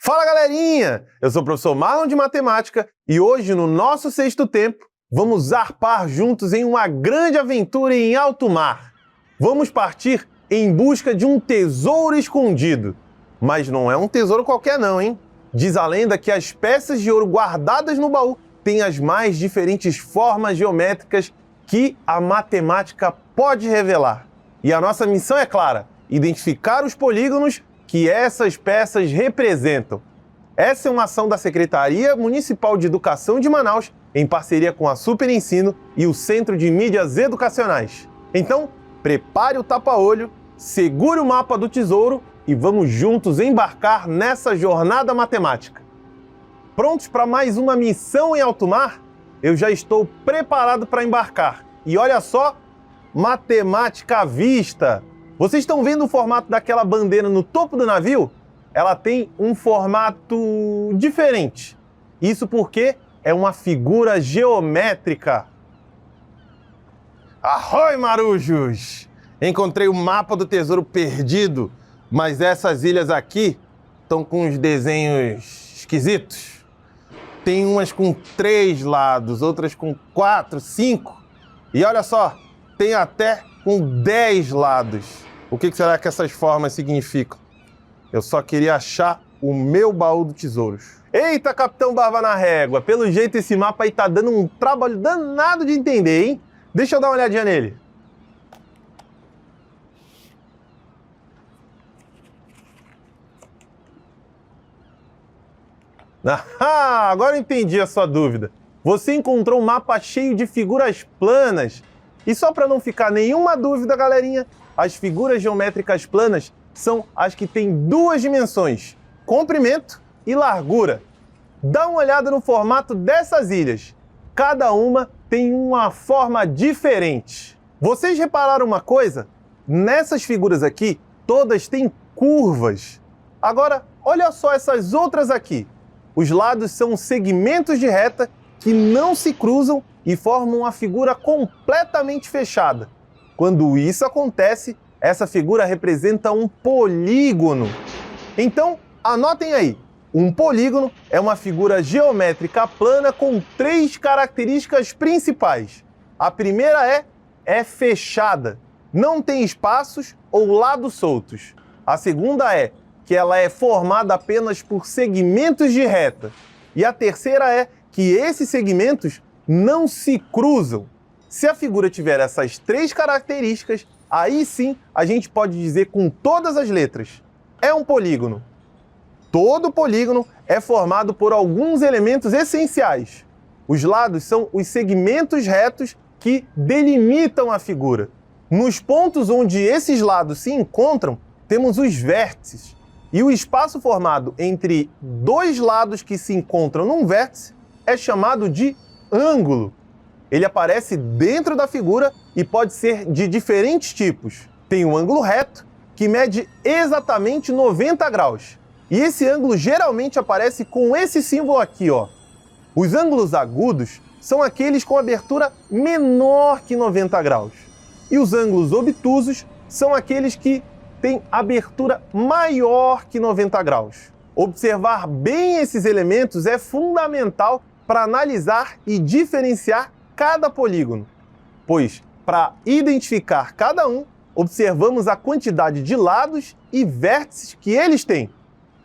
Fala galerinha, eu sou o professor Marlon de Matemática e hoje no nosso sexto tempo vamos zarpar juntos em uma grande aventura em alto mar. Vamos partir em busca de um tesouro escondido. Mas não é um tesouro qualquer não, hein? Diz a lenda que as peças de ouro guardadas no baú têm as mais diferentes formas geométricas que a matemática pode revelar. E a nossa missão é clara, identificar os polígonos que essas peças representam. Essa é uma ação da Secretaria Municipal de Educação de Manaus, em parceria com a Super Ensino e o Centro de Mídias Educacionais. Então, prepare o tapa-olho, segure o mapa do tesouro e vamos juntos embarcar nessa jornada matemática. Prontos para mais uma missão em alto mar? Eu já estou preparado para embarcar. E olha só, matemática à vista! Vocês estão vendo o formato daquela bandeira no topo do navio? Ela tem um formato diferente. Isso porque é uma figura geométrica. Ahoi, marujos! Encontrei o mapa do tesouro perdido, mas essas ilhas aqui estão com uns desenhos esquisitos. Tem umas com 3 lados, outras com 4, 5. E olha só, tem até com 10 lados. O que será que essas formas significam? Eu só queria achar o meu baú do tesouros. Eita, Capitão Barba na Régua! Pelo jeito esse mapa aí tá dando um trabalho danado de entender, hein? Deixa eu dar uma olhadinha nele. Ah, agora eu entendi a sua dúvida. Você encontrou um mapa cheio de figuras planas. E só para não ficar nenhuma dúvida, galerinha, as figuras geométricas planas são as que têm 2 dimensões, comprimento e largura. Dá uma olhada no formato dessas ilhas. Cada uma tem uma forma diferente. Vocês repararam uma coisa? Nessas figuras aqui, todas têm curvas. Agora, olha só essas outras aqui. Os lados são segmentos de reta que não se cruzam e formam uma figura completamente fechada. Quando isso acontece, essa figura representa um polígono. Então, anotem aí. Um polígono é uma figura geométrica plana com 3 características principais. A primeira é fechada. Não tem espaços ou lados soltos. A segunda é que ela é formada apenas por segmentos de reta. E a terceira é que esses segmentos não se cruzam. Se a figura tiver essas 3 características, aí sim a gente pode dizer com todas as letras: é um polígono. Todo polígono é formado por alguns elementos essenciais. Os lados são os segmentos retos que delimitam a figura. Nos pontos onde esses lados se encontram, temos os vértices. E o espaço formado entre 2 lados que se encontram num vértice é chamado de ângulo. Ele aparece dentro da figura e pode ser de diferentes tipos. Tem um ângulo reto, que mede exatamente 90 graus. E esse ângulo geralmente aparece com esse símbolo aqui, ó. Os ângulos agudos são aqueles com abertura menor que 90 graus. E os ângulos obtusos são aqueles que têm abertura maior que 90 graus. Observar bem esses elementos é fundamental para analisar e diferenciar cada polígono, pois, para identificar cada um, observamos a quantidade de lados e vértices que eles têm.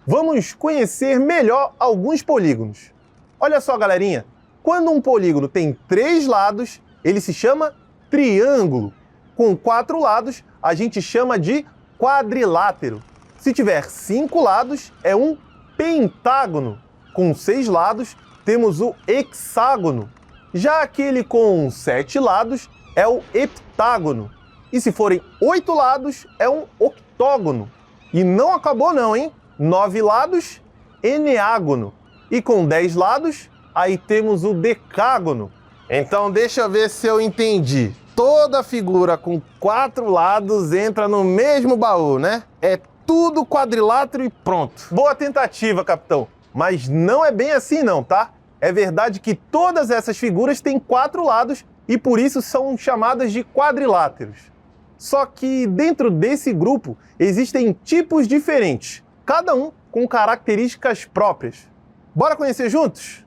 Vamos conhecer melhor alguns polígonos. Olha só, galerinha, quando um polígono tem 3 lados, ele se chama triângulo. Com 4 lados, a gente chama de quadrilátero. Se tiver 5 lados, é um pentágono. Com 6 lados, temos o hexágono. Já aquele com 7 lados é o heptágono. E se forem 8 lados, é um octógono. E não acabou não, hein? 9 lados, eneágono. E com 10 lados, aí temos o decágono. Então deixa eu ver se eu entendi. Toda figura com 4 lados entra no mesmo baú, né? É tudo quadrilátero e pronto. Boa tentativa, capitão. Mas não é bem assim não, tá? É verdade que todas essas figuras têm 4 lados e por isso são chamadas de quadriláteros. Só que dentro desse grupo existem tipos diferentes. Cada um com características próprias. Bora conhecer juntos?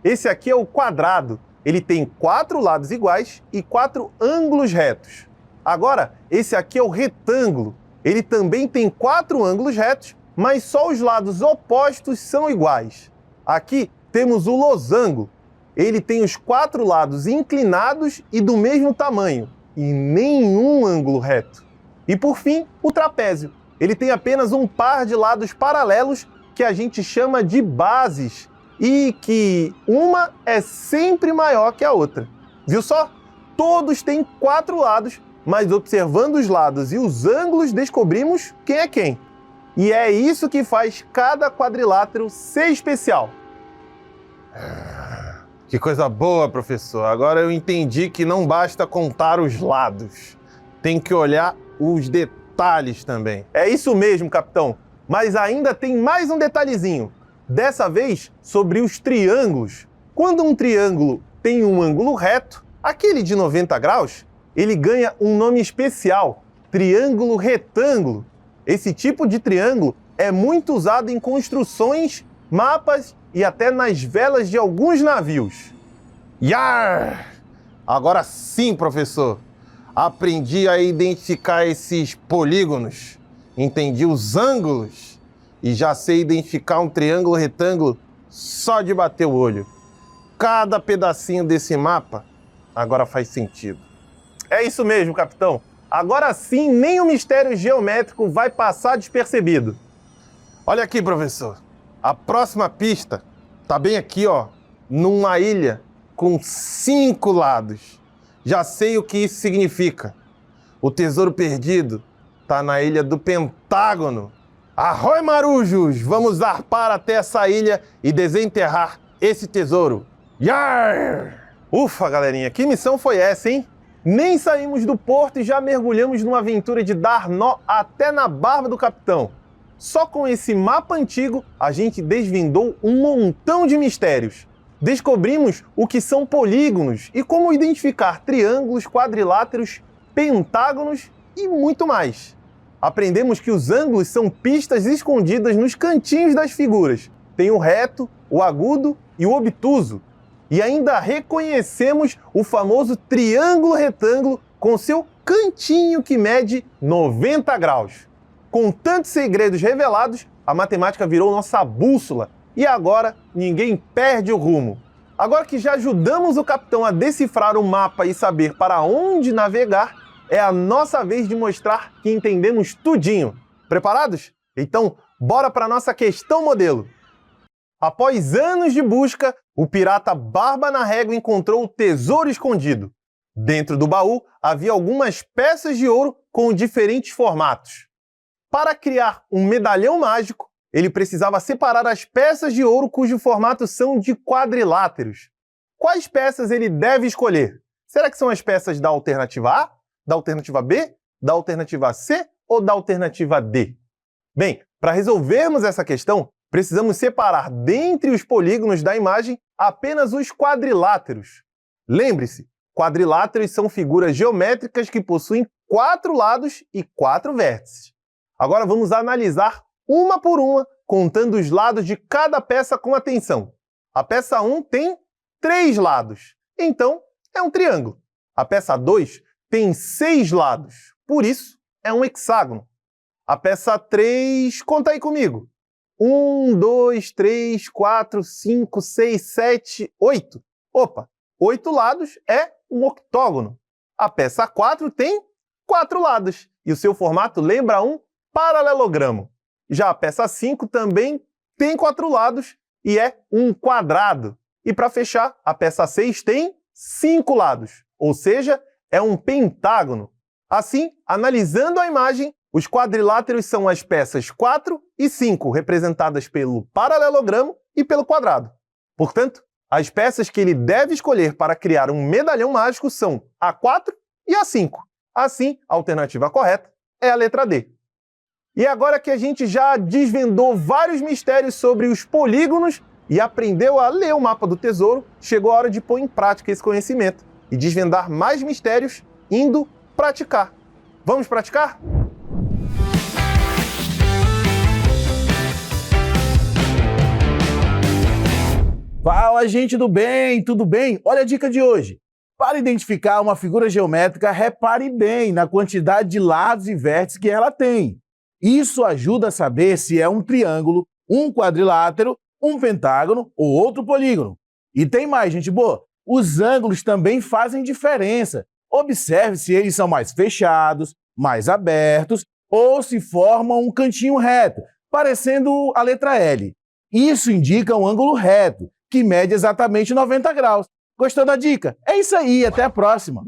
Esse aqui é o quadrado. Ele tem 4 lados iguais e 4 ângulos retos. Agora, esse aqui é o retângulo. Ele também tem 4 ângulos retos, mas só os lados opostos são iguais. Aqui temos o losango. Ele tem os 4 lados inclinados e do mesmo tamanho, e nenhum ângulo reto. E por fim, o trapézio. Ele tem apenas um par de lados paralelos que a gente chama de bases, e que uma é sempre maior que a outra. Viu só? Todos têm 4 lados, mas observando os lados e os ângulos descobrimos quem é quem. E é isso que faz cada quadrilátero ser especial. Que coisa boa, professor. Agora eu entendi que não basta contar os lados. Tem que olhar os detalhes também. É isso mesmo, capitão. Mas ainda tem mais um detalhezinho. Dessa vez, sobre os triângulos. Quando um triângulo tem um ângulo reto, aquele de 90 graus, ele ganha um nome especial, triângulo retângulo. Esse tipo de triângulo é muito usado em construções, mapas e até nas velas de alguns navios. Yar! Agora sim, professor. Aprendi a identificar esses polígonos, entendi os ângulos e já sei identificar um triângulo retângulo só de bater o olho. Cada pedacinho desse mapa agora faz sentido. É isso mesmo, capitão. Agora sim, nem o mistério geométrico vai passar despercebido. Olha aqui, professor. A próxima pista tá bem aqui, ó, numa ilha com 5 lados. Já sei o que isso significa. O tesouro perdido tá na ilha do Pentágono. Arroi, marujos! Vamos zarpar até essa ilha e desenterrar esse tesouro. Yar! Ufa, galerinha, que missão foi essa, hein? Nem saímos do porto e já mergulhamos numa aventura de dar nó até na barba do capitão. Só com esse mapa antigo, a gente desvendou um montão de mistérios. Descobrimos o que são polígonos e como identificar triângulos, quadriláteros, pentágonos e muito mais. Aprendemos que os ângulos são pistas escondidas nos cantinhos das figuras. Tem o reto, o agudo e o obtuso. E ainda reconhecemos o famoso triângulo retângulo com seu cantinho que mede 90 graus. Com tantos segredos revelados, a matemática virou nossa bússola e agora ninguém perde o rumo. Agora que já ajudamos o capitão a decifrar o mapa e saber para onde navegar, é a nossa vez de mostrar que entendemos tudinho. Preparados? Então, bora para a nossa questão modelo. Após anos de busca, o pirata Barba na Régua encontrou o tesouro escondido. Dentro do baú havia algumas peças de ouro com diferentes formatos. Para criar um medalhão mágico, ele precisava separar as peças de ouro cujo formato são de quadriláteros. Quais peças ele deve escolher? Será que são as peças da alternativa A, da alternativa B, da alternativa C ou da alternativa D? Bem, para resolvermos essa questão, precisamos separar dentre os polígonos da imagem apenas os quadriláteros. Lembre-se, quadriláteros são figuras geométricas que possuem 4 lados e 4 vértices. Agora vamos analisar uma por uma, contando os lados de cada peça com atenção. A peça 1 tem 3 lados, então é um triângulo. A peça 2 tem 6 lados, por isso é um hexágono. A peça 3, conta aí comigo. 1, 2, 3, 4, 5, 6, 7, 8. Opa, 8 lados é um octógono. A peça 4 tem 4 lados e o seu formato lembra um paralelogramo. Já a peça 5 também tem 4 lados e é um quadrado. E para fechar, a peça 6 tem 5 lados, ou seja, é um pentágono. Assim, analisando a imagem, os quadriláteros são as peças 4 e 5, representadas pelo paralelogramo e pelo quadrado. Portanto, as peças que ele deve escolher para criar um medalhão mágico são a 4 e a 5. Assim, a alternativa correta é a letra D. E agora que a gente já desvendou vários mistérios sobre os polígonos e aprendeu a ler o mapa do tesouro, chegou a hora de pôr em prática esse conhecimento e desvendar mais mistérios indo praticar. Vamos praticar? Fala, gente do bem, tudo bem? Olha a dica de hoje. Para identificar uma figura geométrica, repare bem na quantidade de lados e vértices que ela tem. Isso ajuda a saber se é um triângulo, um quadrilátero, um pentágono ou outro polígono. E tem mais, gente boa. Os ângulos também fazem diferença. Observe se eles são mais fechados, mais abertos ou se formam um cantinho reto, parecendo a letra L. Isso indica um ângulo reto, que mede exatamente 90 graus. Gostou da dica? É isso aí, até a próxima!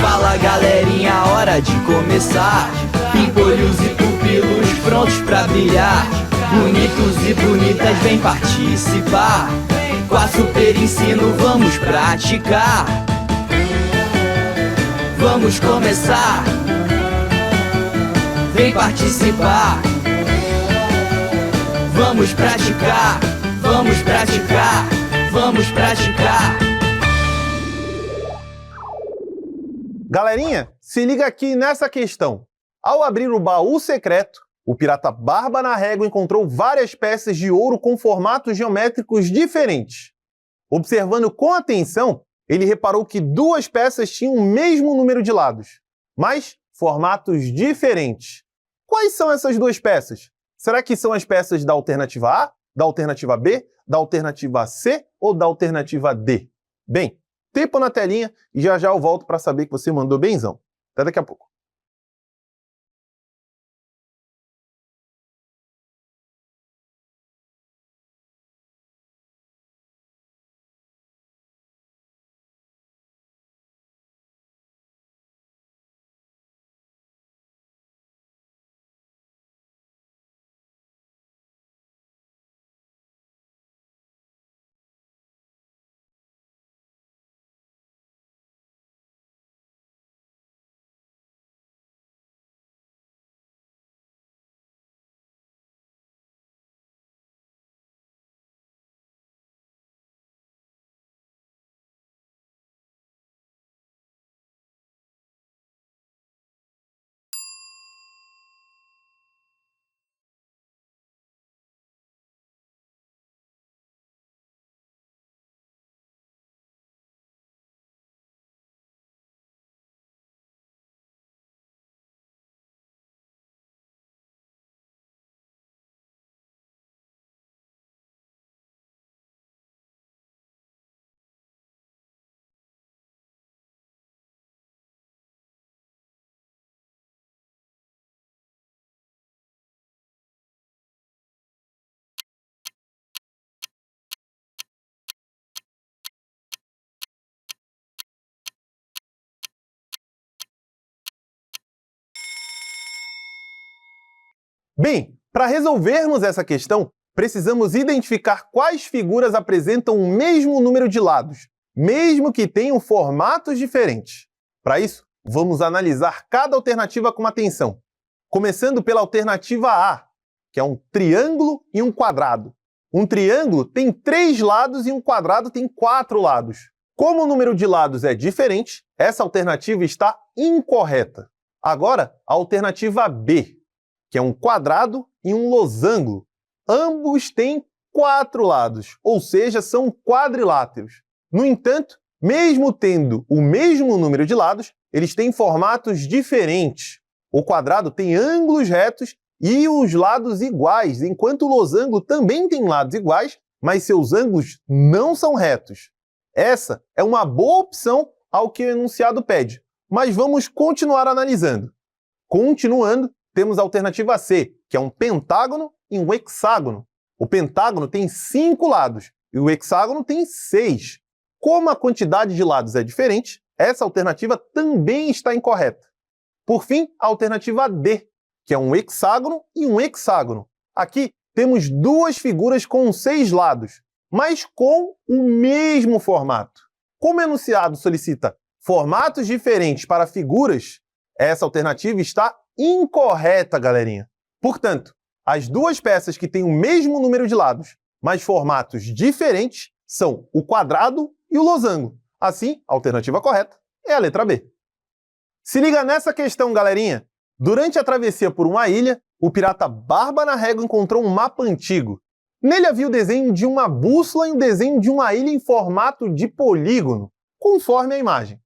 Fala galerinha, hora de começar. Pimpolhos e pupilos prontos pra brilhar. Bonitos e bonitas, vem participar. Com a Super Ensino vamos praticar. Vamos começar. Vem participar. Vamos praticar. Vamos praticar. Vamos praticar. Galerinha, se liga aqui nessa questão. Ao abrir o baú secreto, o pirata Barba na Régua encontrou várias peças de ouro com formatos geométricos diferentes. Observando com atenção, ele reparou que duas peças tinham o mesmo número de lados, mas formatos diferentes. Quais são essas duas peças? Será que são as peças da alternativa A, da alternativa B, da alternativa C ou da alternativa D? Bem, tempo na telinha e já já eu volto para saber que você mandou benzão. Até daqui a pouco. Bem, para resolvermos essa questão, precisamos identificar quais figuras apresentam o mesmo número de lados, mesmo que tenham formatos diferentes. Para isso, vamos analisar cada alternativa com atenção, começando pela alternativa A, que é um triângulo e um quadrado. Um triângulo tem 3 lados e um quadrado tem 4 lados. Como o número de lados é diferente, essa alternativa está incorreta. Agora, a alternativa B, que é um quadrado e um losango. Ambos têm 4 lados, ou seja, são quadriláteros. No entanto, mesmo tendo o mesmo número de lados, eles têm formatos diferentes. O quadrado tem ângulos retos e os lados iguais, enquanto o losango também tem lados iguais, mas seus ângulos não são retos. Essa é uma boa opção ao que o enunciado pede, mas vamos continuar analisando. Continuando, temos a alternativa C, que é um pentágono e um hexágono. O pentágono tem 5 lados e o hexágono tem 6. Como a quantidade de lados é diferente, essa alternativa também está incorreta. Por fim, a alternativa D, que é um hexágono e um hexágono. Aqui temos duas figuras com 6 lados, mas com o mesmo formato. Como o enunciado solicita formatos diferentes para figuras, essa alternativa está incorreta, galerinha. Portanto, as duas peças que têm o mesmo número de lados, mas formatos diferentes, são o quadrado e o losango. Assim, a alternativa correta é a letra B. Se liga nessa questão, galerinha. Durante a travessia por uma ilha, o pirata Barba na Régua encontrou um mapa antigo. Nele havia o desenho de uma bússola e o desenho de uma ilha em formato de polígono, conforme a imagem.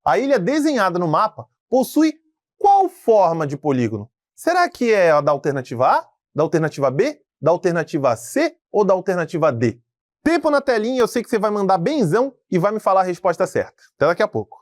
A ilha desenhada no mapa possui qual forma de polígono? Será que é a da alternativa A, da alternativa B, da alternativa C ou da alternativa D? Tempo na telinha, eu sei que você vai mandar benzão e vai me falar a resposta certa. Até daqui a pouco.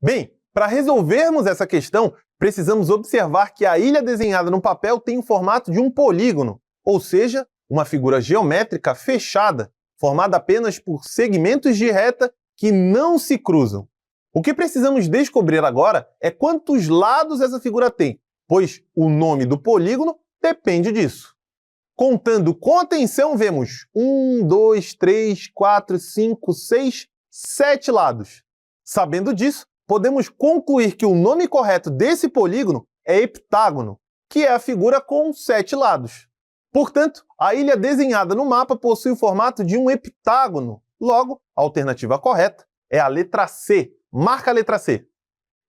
Bem, para resolvermos essa questão, precisamos observar que a ilha desenhada no papel tem o formato de um polígono, ou seja, uma figura geométrica fechada, formada apenas por segmentos de reta que não se cruzam. O que precisamos descobrir agora é quantos lados essa figura tem, pois o nome do polígono depende disso. Contando com atenção, vemos 1, 2, 3, 4, 5, 6, 7 lados. Sabendo disso, podemos concluir que o nome correto desse polígono é heptágono, que é a figura com 7 lados. Portanto, a ilha desenhada no mapa possui o formato de um heptágono. Logo, a alternativa correta é a letra C. Marca a letra C.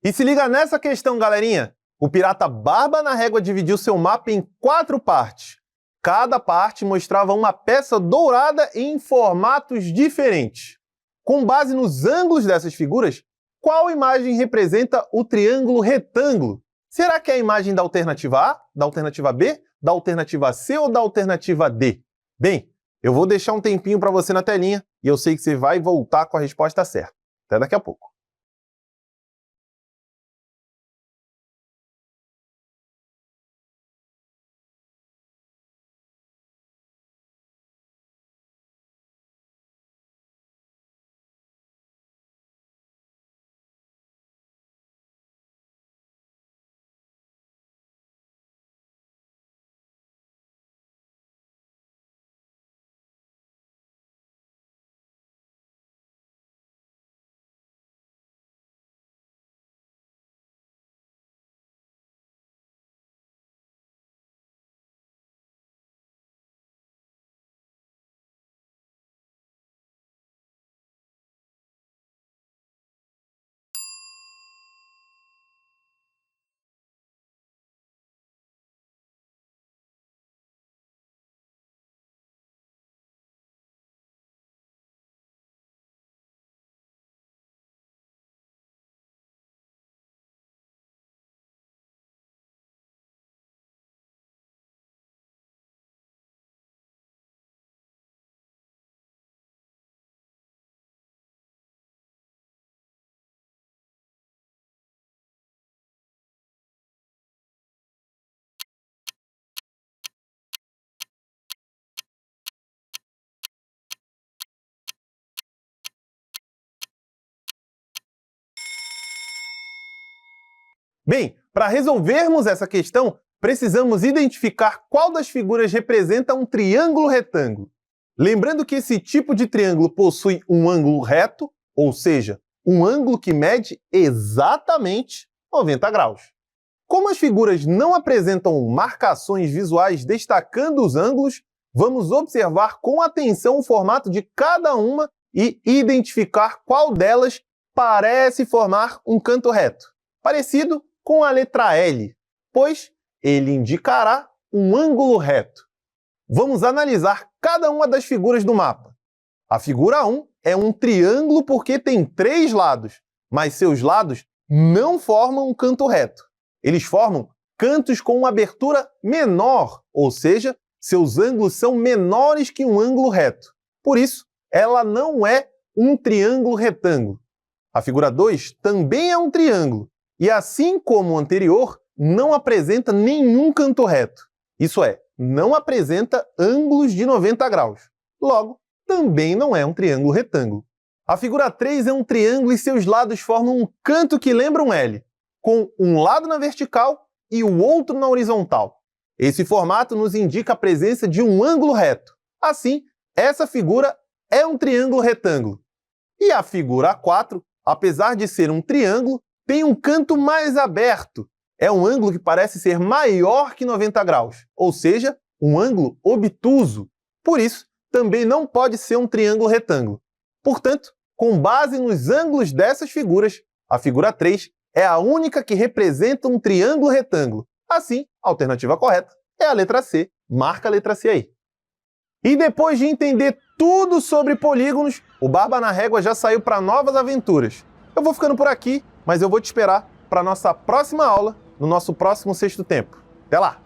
E se liga nessa questão, galerinha. O pirata Barba na Régua dividiu seu mapa em 4 partes. Cada parte mostrava uma peça dourada em formatos diferentes. Com base nos ângulos dessas figuras, qual imagem representa o triângulo retângulo? Será que é a imagem da alternativa A, da alternativa B, da alternativa C ou da alternativa D? Bem, eu vou deixar um tempinho para você na telinha e eu sei que você vai voltar com a resposta certa. Até daqui a pouco. Bem, para resolvermos essa questão, precisamos identificar qual das figuras representa um triângulo retângulo. Lembrando que esse tipo de triângulo possui um ângulo reto, ou seja, um ângulo que mede exatamente 90 graus. Como as figuras não apresentam marcações visuais destacando os ângulos, vamos observar com atenção o formato de cada uma e identificar qual delas parece formar um canto reto, parecido com a letra L, pois ele indicará um ângulo reto. Vamos analisar cada uma das figuras do mapa. A figura 1 é um triângulo porque tem 3 lados, mas seus lados não formam um canto reto. Eles formam cantos com uma abertura menor, ou seja, seus ângulos são menores que um ângulo reto. Por isso, ela não é um triângulo retângulo. A figura 2 também é um triângulo, e assim como o anterior, não apresenta nenhum canto reto. Isso é, não apresenta ângulos de 90 graus. Logo, também não é um triângulo retângulo. A figura 3 é um triângulo e seus lados formam um canto que lembra um L, com um lado na vertical e o outro na horizontal. Esse formato nos indica a presença de um ângulo reto. Assim, essa figura é um triângulo retângulo. E a figura 4, apesar de ser um triângulo, tem um canto mais aberto. É um ângulo que parece ser maior que 90 graus, ou seja, um ângulo obtuso. Por isso, também não pode ser um triângulo retângulo. Portanto, com base nos ângulos dessas figuras, a figura 3 é a única que representa um triângulo retângulo. Assim, a alternativa correta é a letra C. Marca a letra C aí. E depois de entender tudo sobre polígonos, o Barba na Régua já saiu para novas aventuras. Eu vou ficando por aqui, mas eu vou te esperar para a nossa próxima aula, no nosso próximo Sexto Tempo. Até lá!